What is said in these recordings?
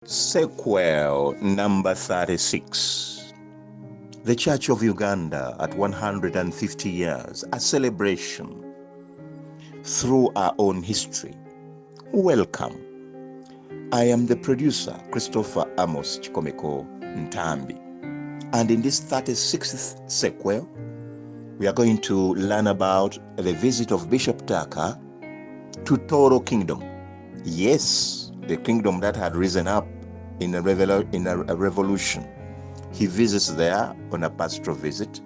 Sequel number 36. The Church of Uganda at 150 years, a celebration through our own history. Welcome. I am the producer, Christopher Amos Chikomeko Ntambi. And in this 36th sequel, we are going to learn about the visit of Bishop Tucker to Toro Kingdom. Yes, the kingdom that had risen up in a revolution. He visits there on a pastoral visit,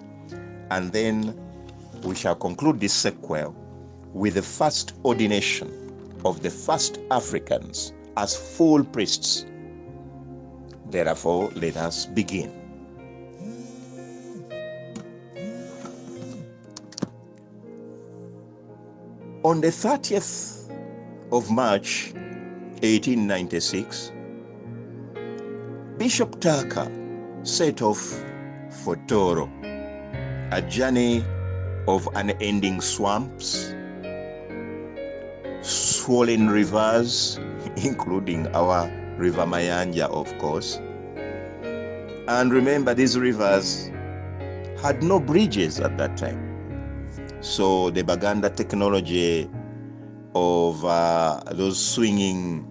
and then we shall conclude this sequel with the first ordination of the first Africans as full priests. Therefore, let us begin. On the 30th of March, 1896, Bishop Tucker set off for Toro, a journey of unending swamps, swollen rivers, including our River Mayanja, of course. And remember, these rivers had no bridges at that time. So the Baganda technology of those swinging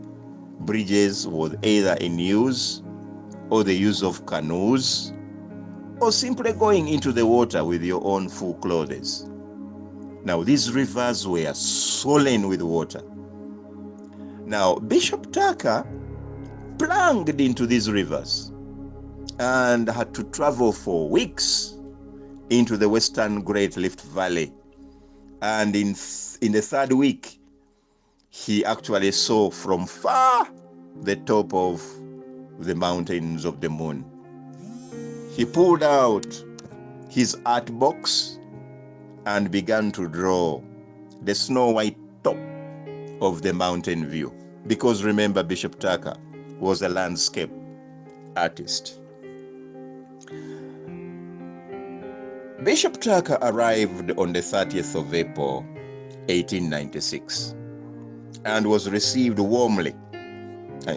bridges was either in use, or the use of canoes, or simply going into the water with your own full clothes. Now, these rivers were swollen with water. Now, Bishop Tucker plunged into these rivers and had to travel for weeks into the western Great Rift Valley. And in the third week, he actually saw from far the top of the mountains of the moon. He pulled out his art box and began to draw the snow white top of the mountain view. Because remember, Bishop Tucker was a landscape artist. Bishop Tucker arrived on the 30th of April, 1896, and was received warmly.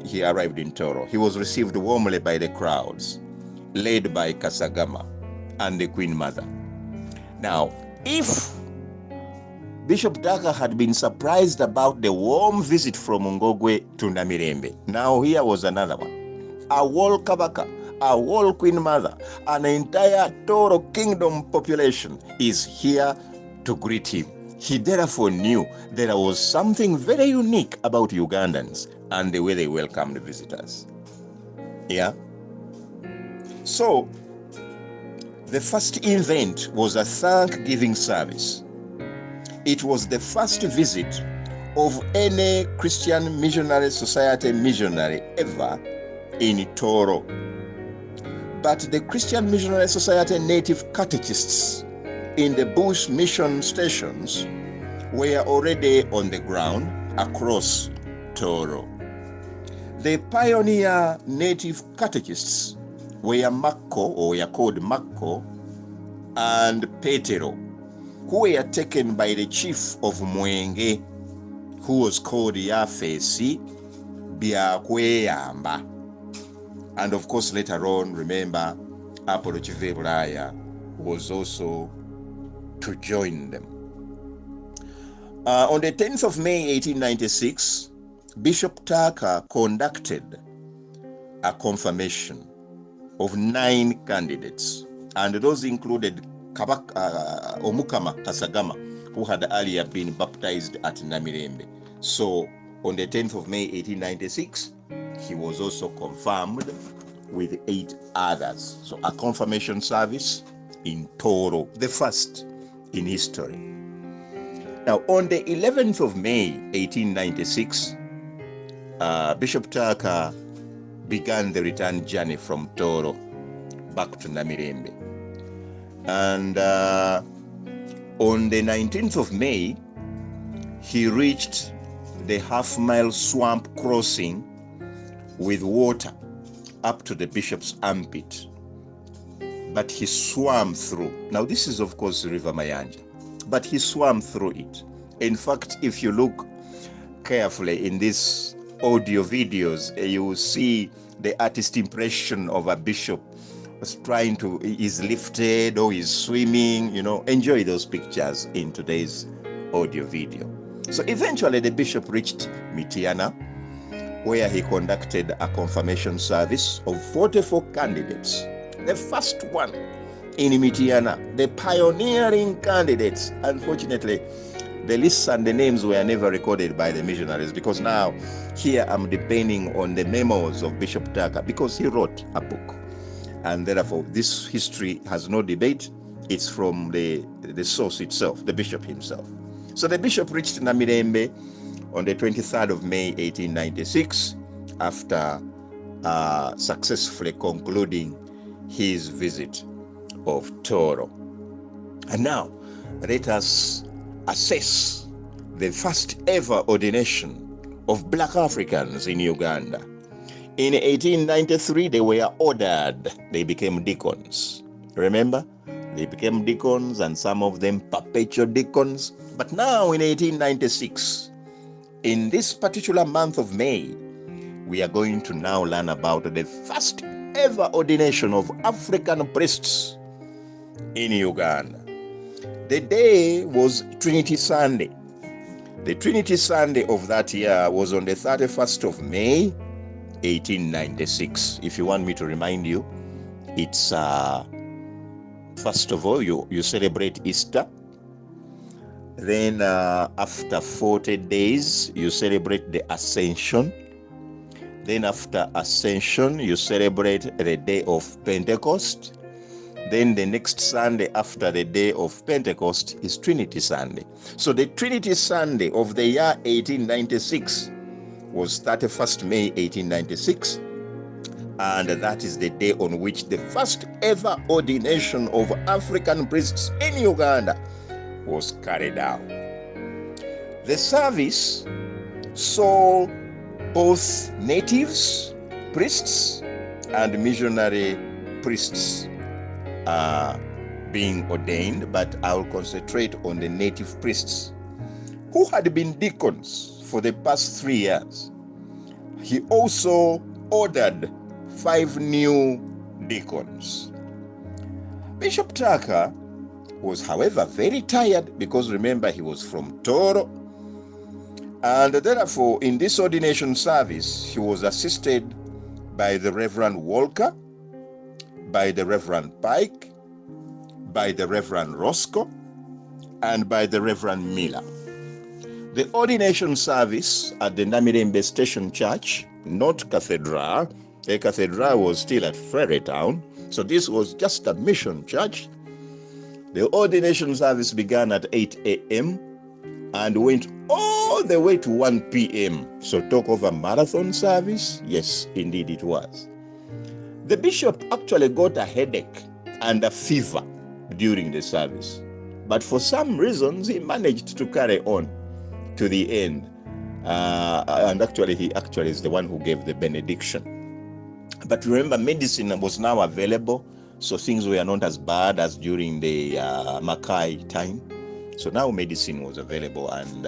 He arrived in Toro. He was received warmly by the crowds, led by Kasagama and the Queen Mother. Now, if Bishop Tucker had been surprised about the warm visit from Ngogwe to Namirembe, now here was another one. A whole Kabaka, a whole Queen Mother, an entire Toro Kingdom population is here to greet him. He therefore knew there was something very unique about Ugandans and the way they welcomed visitors. Yeah? So, the first event was a Thanksgiving service. It was the first visit of any Christian Missionary Society missionary ever in Toro. But the Christian Missionary Society native catechists in the bush mission stations were already on the ground across Toro. The pioneer native catechists were Mako, or were called Mako, and Petero, who were taken by the chief of Mwenge, who was called Yafesi Byakweyamba. And of course, later on, remember, Apollo Chivebulaya was also to join them. On the 10th of May, 1896, Bishop Tucker conducted a confirmation of 9 candidates, and those included Omukama Kasagama, who had earlier been baptized at Namirembe. So on the 10th of May, 1896, he was also confirmed with 8 others. So a confirmation service in Toro, the first in history. Now, on the 11th of May, 1896, Bishop Tucker began the return journey from Toro back to Namirembe. And on the 19th of May, he reached the half-mile swamp crossing with water up to the bishop's armpit. But he swam through. Now, this is, of course, River Mayanja, but he swam through it. In fact, if you look carefully in this audio videos, you will see the artist impression of a bishop is lifted or is swimming, enjoy those pictures in today's audio video. So eventually the bishop reached Mityana, where he conducted a confirmation service of 44 candidates. The first one in Mityana, the pioneering candidates. Unfortunately, the lists and the names were never recorded by the missionaries, because now here I'm depending on the memos of Bishop Tucker, because he wrote a book. And therefore, this history has no debate. It's from the source itself, the bishop himself. So the bishop reached Namirembe on the 23rd of May, 1896, after successfully concluding his visit of Toro. And now, let us assess the first ever ordination of Black Africans in Uganda. In 1893, they were ordered. They became deacons. Remember? They became deacons, and some of them perpetual deacons. But now in 1896, in this particular month of May, we are going to now learn about the first ever ordination of African priests in Uganda. The day was Trinity Sunday. The Trinity Sunday of that year was on the 31st of May, 1896. If you want me to remind you, it's first of all, you celebrate Easter. Then after 40 days, you celebrate the Ascension. Then after Ascension, you celebrate the day of Pentecost. Then the next Sunday after the day of Pentecost is Trinity Sunday. So the Trinity Sunday of the year 1896 was 31st May 1896. And that is the day on which the first ever ordination of African priests in Uganda was carried out. The service saw both natives, priests, and missionary priests being ordained, but I'll concentrate on the native priests who had been deacons for the past 3 years. He also ordered 5 new deacons. Bishop Tucker was, however, very tired, because remember, he was from Toro, and therefore in this ordination service he was assisted by the Reverend Walker, by the Reverend Pike, by the Reverend Roscoe, and by the Reverend Miller. The ordination service at the Namirembe Station Church, not Cathedral. The cathedral was still at Ferrytown, so this was just a mission church. The ordination service began at 8 a.m. and went all the way to 1 p.m. So talk of a marathon service? Yes, indeed it was. The bishop actually got a headache and a fever during the service, but for some reasons he managed to carry on to the end. And actually, he is the one who gave the benediction. But remember, medicine was now available, so things were not as bad as during the Mackay time. So now medicine was available, and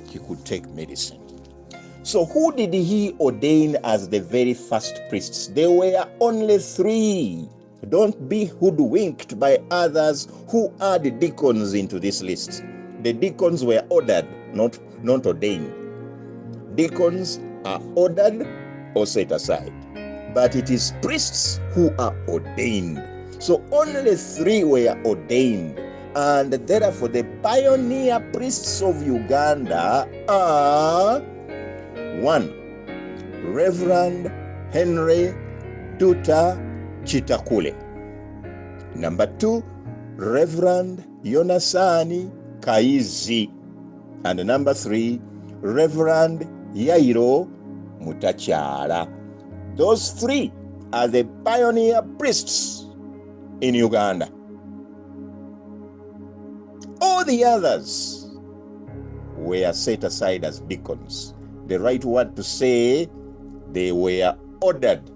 he could take medicine. So who did he ordain as the very first priests? There were only 3. Don't be hoodwinked by others who add deacons into this list. The deacons were ordered, not ordained. Deacons are ordered or set aside, but it is priests who are ordained. So only 3 were ordained, and therefore the pioneer priests of Uganda are 1. Reverend Henry Duta Chitakule. Number 2, Reverend Yonasani Kaizi. And number 3, Reverend Yairo Mutachala. Those 3 are the pioneer priests in Uganda. All the others were set aside as deacons. The right word to say, they were ordered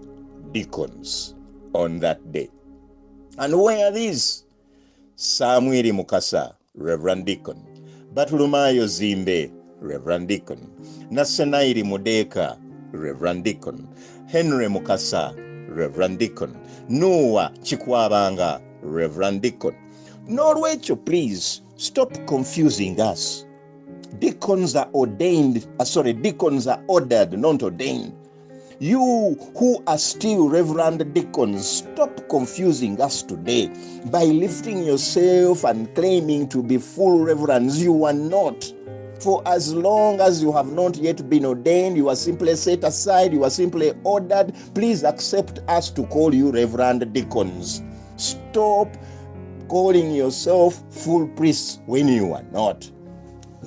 deacons on that day. And where are these? Samuel Mukasa, Reverend Deacon. Batulumayo Zimbe, Reverend Deacon. Nasenairi Mudeka, Reverend Deacon. Henry Mukasa, Reverend Deacon. Noah Chikwabanga, Reverend Deacon. Norwecho, please stop confusing us. Deacons are deacons are ordered, not ordained. You who are still Reverend Deacons, stop confusing us today by lifting yourself and claiming to be full reverends. You are not. For as long as you have not yet been ordained, you are simply set aside, you are simply ordered. Please accept us to call you Reverend Deacons. Stop calling yourself full priests when you are not.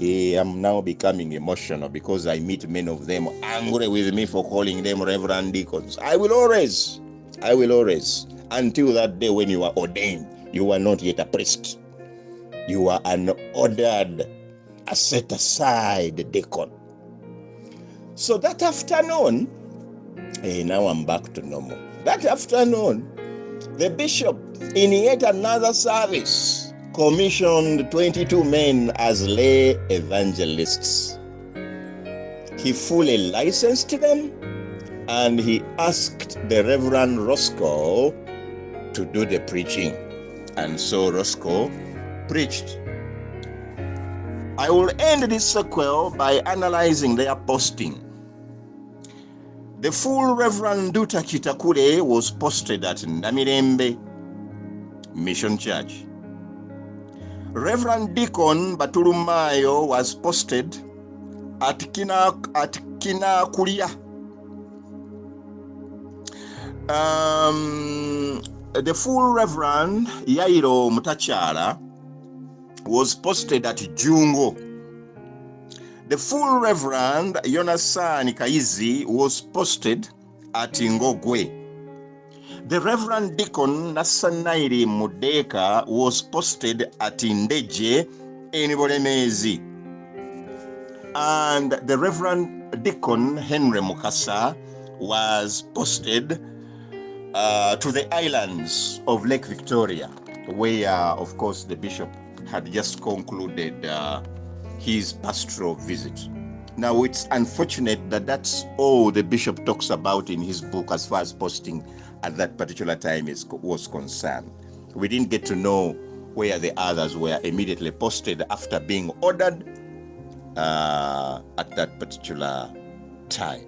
I'm now becoming emotional because I meet many of them angry with me for calling them Reverend Deacons. I will always, until that day when you are ordained, you are not yet a priest. You are an ordered, a set aside deacon. So that afternoon, now I'm back to normal. That afternoon, the bishop, in yet another service, commissioned 22 men as lay evangelists. He fully licensed them, and he asked the Reverend Roscoe to do the preaching. And so Roscoe preached. I will end this sequel by analyzing their posting. The full Reverend Duta Kitakule was posted at Namirembe Mission Church. Reverend Deacon Batulumayo was posted at Kinakulia. The full Reverend Yairo Mutachala was posted at Jungo. The full Reverend Yonasan Kaizi was posted at Ngogwe. The Reverend Deacon Nasanairi Mudeka was posted at Ndeje in Bolemezi. And the Reverend Deacon Henry Mukasa was posted to the islands of Lake Victoria, where, of course, the bishop had just concluded his pastoral visit. Now, it's unfortunate that that's all the bishop talks about in his book as far as posting at that particular time was concerned. We didn't get to know where the others were immediately posted after being ordered at that particular time.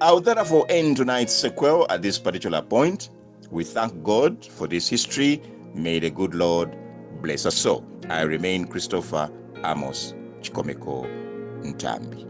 I'll therefore end tonight's sequel at this particular point. We thank God for this history. May the good Lord bless us all. I remain Christopher Amos Chikomeko Ntambi.